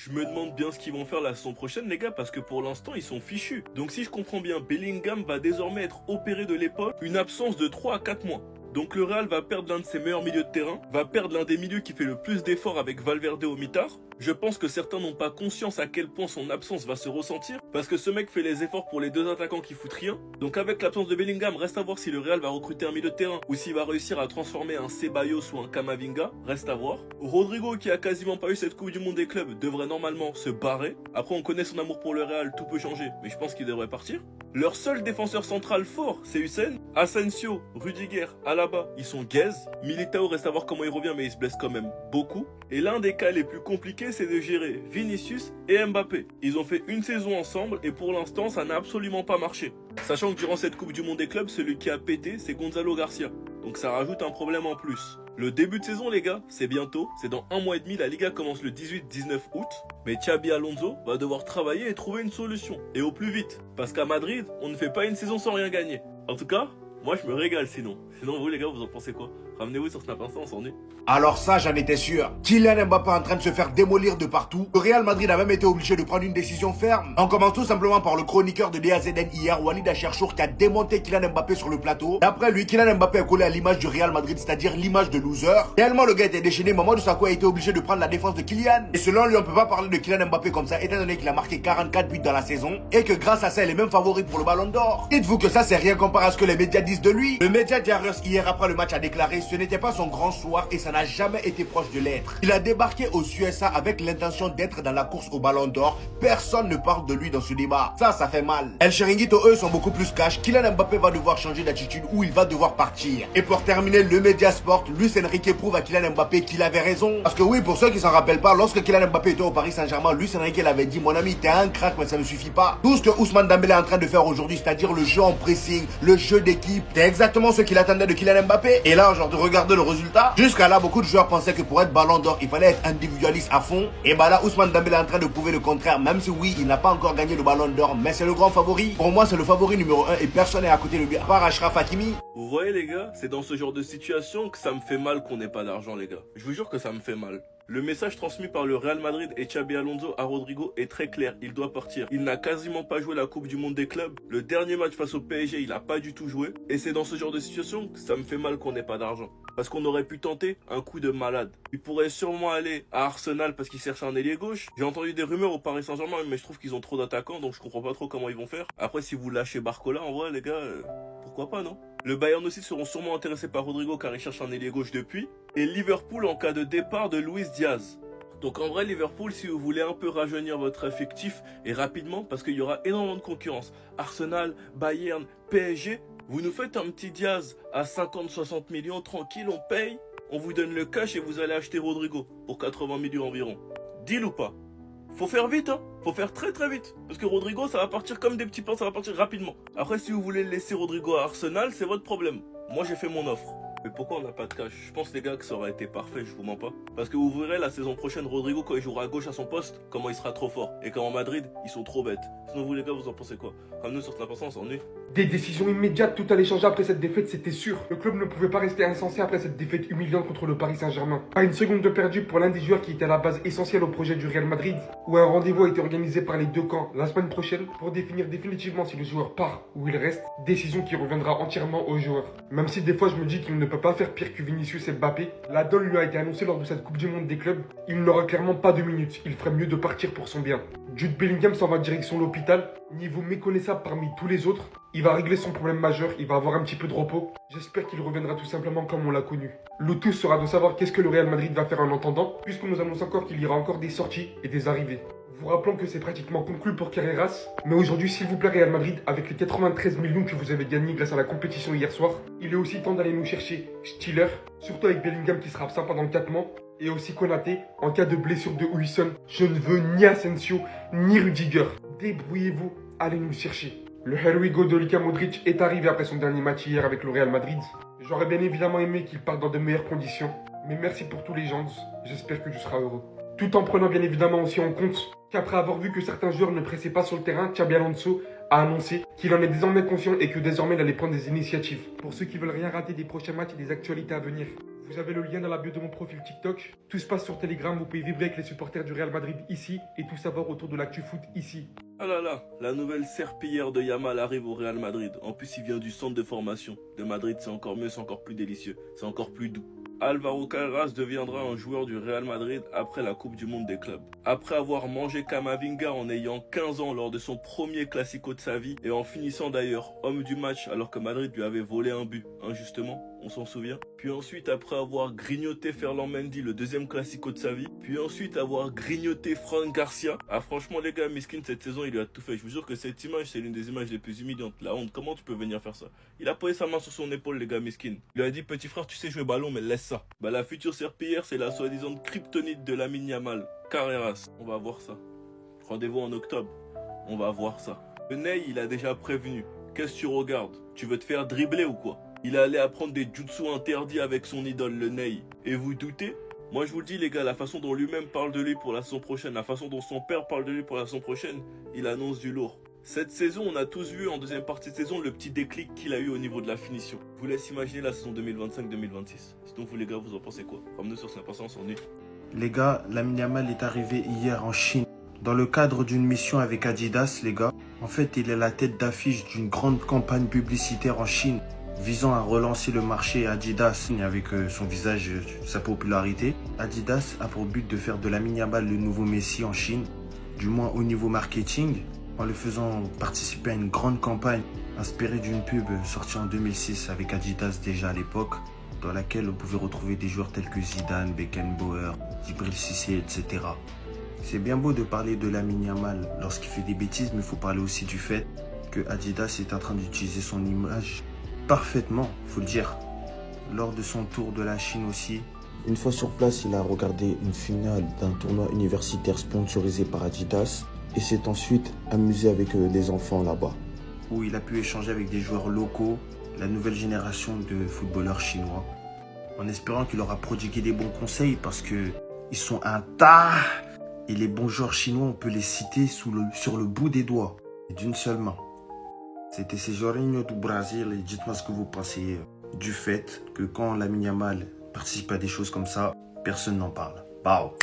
Je me demande bien ce qu'ils vont faire la saison prochaine, les gars, parce que pour l'instant, ils sont fichus. Donc si je comprends bien, Bellingham va désormais être opéré de l'épaule, une absence de 3 à 4 mois. Donc le Real va perdre l'un de ses meilleurs milieux de terrain, va perdre l'un des milieux qui fait le plus d'efforts avec Valverde au mitard. Je pense que certains n'ont pas conscience à quel point son absence va se ressentir, parce que ce mec fait les efforts pour les deux attaquants qui foutent rien. Donc avec l'absence de Bellingham, reste à voir si le Real va recruter un milieu de terrain, ou s'il va réussir à transformer un Ceballos ou un Camavinga, reste à voir. Rodrigo, qui a quasiment pas eu cette Coupe du Monde des clubs, devrait normalement se barrer. Après on connaît son amour pour le Real, tout peut changer, mais je pense qu'il devrait partir. Leur seul défenseur central fort, c'est Hussein. Asensio, Rudiger, Alaba, ils sont gaze. Militao, reste à voir comment il revient, mais il se blesse quand même beaucoup. Et l'un des cas les plus compliqués, c'est de gérer Vinicius et Mbappé. Ils ont fait une saison ensemble et pour l'instant, ça n'a absolument pas marché. Sachant que durant cette Coupe du Monde des clubs, celui qui a pété, c'est Gonzalo Garcia. Donc ça rajoute un problème en plus. Le début de saison, les gars, c'est bientôt. C'est dans un mois et demi, la Liga commence le 18-19 août. Mais Xabi Alonso va devoir travailler et trouver une solution. Et au plus vite. Parce qu'à Madrid, on ne fait pas une saison sans rien gagner. En tout cas, moi je me régale sinon. Sinon vous les gars, vous en pensez quoi? Ramenez-vous sur Snap Insta, on s'ennuie. Alors ça, j'en étais sûr. Kylian Mbappé est en train de se faire démolir de partout. Le Real Madrid a même été obligé de prendre une décision ferme. On commence tout simplement par le chroniqueur de DAZN hier, Walid Acharchour, qui a démonté Kylian Mbappé sur le plateau. D'après lui, Kylian Mbappé est collé à l'image du Real Madrid, c'est-à-dire l'image de loser. Tellement le gars était déchaîné, Mamadou Sakho a été obligé de prendre la défense de Kylian. Et selon lui, on peut pas parler de Kylian Mbappé comme ça, étant donné qu'il a marqué 44 buts dans la saison et que grâce à ça, il est même favori pour le Ballon d'Or. Dites-vous que ça, c'est rien comparé à ce que les médias disent de lui. Le média Diarios hier après le match a déclaré: ce n'était pas son grand soir et ça n'a jamais été proche de l'être. Il a débarqué aux USA avec l'intention d'être dans la course au Ballon d'Or. Personne ne parle de lui dans ce débat. Ça fait mal. El Chiringuito, eux, sont beaucoup plus cash. Kylian Mbappé va devoir changer d'attitude ou il va devoir partir. Et pour terminer, le média Sport, Luis Enrique prouve à Kylian Mbappé qu'il avait raison. Parce que oui, pour ceux qui s'en rappellent pas, lorsque Kylian Mbappé était au Paris Saint-Germain, Luis Enrique l'avait dit: mon ami, t'es un crack, mais ça ne suffit pas. Tout ce que Ousmane Dembélé est en train de faire aujourd'hui, c'est-à-dire le jeu en pressing, le jeu d'équipe, c'est exactement ce qu'il attendait de Kylian Mbappé. Et là, genre, de regarder le résultat, jusqu'à là, beaucoup de joueurs pensaient que pour être Ballon d'Or, il fallait être individualiste à fond. Et bah là, Ousmane Dembélé est en train de prouver le contraire, même si oui, il n'a pas encore gagné le Ballon d'Or, mais c'est le grand favori. Pour moi, c'est le favori numéro 1 et personne n'est à côté de lui, à part Achraf Hakimi. Vous voyez les gars, c'est dans ce genre de situation que ça me fait mal qu'on n'ait pas d'argent les gars. Je vous jure que ça me fait mal. Le message transmis par le Real Madrid et Xabi Alonso à Rodrigo est très clair, il doit partir. Il n'a quasiment pas joué la Coupe du Monde des clubs. Le dernier match face au PSG, il n'a pas du tout joué. Et c'est dans ce genre de situation que ça me fait mal qu'on n'ait pas d'argent. Parce qu'on aurait pu tenter un coup de malade. Il pourrait sûrement aller à Arsenal parce qu'il cherche un ailier gauche. J'ai entendu des rumeurs au Paris Saint-Germain, mais je trouve qu'ils ont trop d'attaquants, donc je comprends pas trop comment ils vont faire. Après, si vous lâchez Barcola, en vrai les gars, pourquoi pas non? Le Bayern aussi seront sûrement intéressés par Rodrigo car il cherche un ailier gauche depuis. Et Liverpool en cas de départ de Luis Diaz. Donc en vrai Liverpool, si vous voulez un peu rajeunir votre effectif et rapidement, parce qu'il y aura énormément de concurrence, Arsenal, Bayern, PSG, vous nous faites un petit Diaz à 50-60 millions, tranquille, on paye, on vous donne le cash et vous allez acheter Rodrigo pour 80 millions environ. Deal ou pas? Faut faire vite, hein. Faut faire très très vite. Parce que Rodrigo, ça va partir comme des petits pains, ça va partir rapidement. Après, si vous voulez laisser Rodrigo à Arsenal, c'est votre problème. Moi, j'ai fait mon offre. Mais pourquoi on n'a pas de cash? Je pense les gars que ça aurait été parfait, je vous mens pas. Parce que vous verrez la saison prochaine Rodrigo quand il jouera à gauche à son poste, comment il sera trop fort. Et qu'en Madrid, ils sont trop bêtes. Sinon vous les gars, vous en pensez quoi? Comme nous sur Snap Insta, on s'ennuie. Des décisions immédiates, tout allait changer après cette défaite, c'était sûr. Le club ne pouvait pas rester insensé après cette défaite humiliante contre le Paris Saint-Germain. Pas une seconde de perdu pour l'un des joueurs qui était à la base essentielle au projet du Real Madrid, où un rendez-vous a été organisé par les deux camps la semaine prochaine pour définir définitivement si le joueur part ou il reste, décision qui reviendra entièrement au joueur. Même si des fois je me dis qu'il ne peut pas faire pire que Vinicius et Mbappé, la donne lui a été annoncée lors de cette Coupe du Monde des clubs, il n'aura clairement pas 2 minutes, il ferait mieux de partir pour son bien. Jude Bellingham s'en va direction l'hôpital, niveau méconnaissable parmi tous les autres. Il va régler son problème majeur, il va avoir un petit peu de repos. J'espère qu'il reviendra tout simplement comme on l'a connu. Le tout sera de savoir qu'est-ce que le Real Madrid va faire en attendant, puisqu'on nous annonce encore qu'il y aura encore des sorties et des arrivées. Vous rappelons que c'est pratiquement conclu pour Carreras, mais aujourd'hui, s'il vous plaît Real Madrid, avec les 93 millions que vous avez gagnés grâce à la compétition hier soir, il est aussi temps d'aller nous chercher Stiller, surtout avec Bellingham qui sera absent pendant 4 mois, et aussi Konaté, en cas de blessure de Huijsen. Je ne veux ni Asensio, ni Rudiger. Débrouillez-vous, allez nous chercher. Le Here we go de Luka Modric est arrivé après son dernier match hier avec le Real Madrid. J'aurais bien évidemment aimé qu'il parte dans de meilleures conditions, mais merci pour tous les gens, j'espère que tu seras heureux. Tout en prenant bien évidemment aussi en compte qu'après avoir vu que certains joueurs ne pressaient pas sur le terrain, Xabi Alonso a annoncé qu'il en est désormais conscient et que désormais il allait prendre des initiatives. Pour ceux qui veulent rien rater des prochains matchs et des actualités à venir, Vous avez le lien dans la bio de mon profil TikTok. Tout se passe sur Telegram, vous pouvez vibrer avec les supporters du Real Madrid ici et tout savoir autour de l'actu foot ici. Ah là là, la nouvelle serpillière de Yamal arrive au Real Madrid. En plus, il vient du centre de formation de Madrid, c'est encore mieux, c'est encore plus délicieux, c'est encore plus doux. Álvaro Carreras deviendra un joueur du Real Madrid après la Coupe du Monde des clubs. Après avoir mangé Camavinga en ayant 15 ans lors de son premier Classico de sa vie et en finissant d'ailleurs homme du match alors que Madrid lui avait volé un but, injustement, on s'en souvient. Puis ensuite, après avoir grignoté Ferland Mendy, le deuxième Classico de sa vie. Puis ensuite, avoir grignoté Fran Garcia. Ah franchement les gars, Miskin cette saison il lui a tout fait. Je vous jure que cette image c'est l'une des images les plus humiliantes. La honte, comment tu peux venir faire ça? Il a posé sa main sur son épaule les gars, Miskin. Il lui a dit petit frère tu sais jouer ballon mais laisse ça. Bah la future serpillière c'est la soi-disant kryptonite de Lamine Yamal. Carreras, on va voir ça. Rendez-vous en octobre, on va voir ça. Le Ney il a déjà prévenu. Qu'est-ce que tu regardes? Tu veux te faire dribbler ou quoi? Il allait apprendre des jutsu interdits avec son idole, le Ney. Et vous doutez? Moi je vous le dis les gars, la façon dont lui-même parle de lui pour la saison prochaine, la façon dont son père parle de lui pour la saison prochaine, il annonce du lourd. Cette saison, on a tous vu en deuxième partie de saison le petit déclic qu'il a eu au niveau de la finition. Je vous laisse imaginer la saison 2025-2026. Sinon vous les gars, vous en pensez quoi? Ramenez sur Snap, on s'ennuie. Les gars, Lamine Yamal est arrivé hier en Chine. Dans le cadre d'une mission avec Adidas, les gars. En fait, il est la tête d'affiche d'une grande campagne publicitaire en Chine visant à relancer le marché Adidas avec son visage, sa popularité. Adidas a pour but de faire de Lamine Yamal le nouveau Messi en Chine, du moins au niveau marketing, en le faisant participer à une grande campagne inspirée d'une pub sortie en 2006 avec Adidas déjà à l'époque, dans laquelle on pouvait retrouver des joueurs tels que Zidane, Beckenbauer, Djibril Cissé, etc. C'est bien beau de parler de Lamine Yamal lorsqu'il fait des bêtises, mais il faut parler aussi du fait que Adidas est en train d'utiliser son image parfaitement, faut le dire. Lors de son tour de la Chine aussi, une fois sur place, il a regardé une finale d'un tournoi universitaire sponsorisé par Adidas et s'est ensuite amusé avec des enfants là-bas, où il a pu échanger avec des joueurs locaux, la nouvelle génération de footballeurs chinois, en espérant qu'il aura prodigué des bons conseils parce que ils sont un tas et les bons joueurs chinois, on peut les citer sur le bout des doigts et d'une seule main. C'était ces Jorginho du Brésil et dites-moi ce que vous pensez du fait que quand Lamine Yamal participe à des choses comme ça, personne n'en parle. Bao.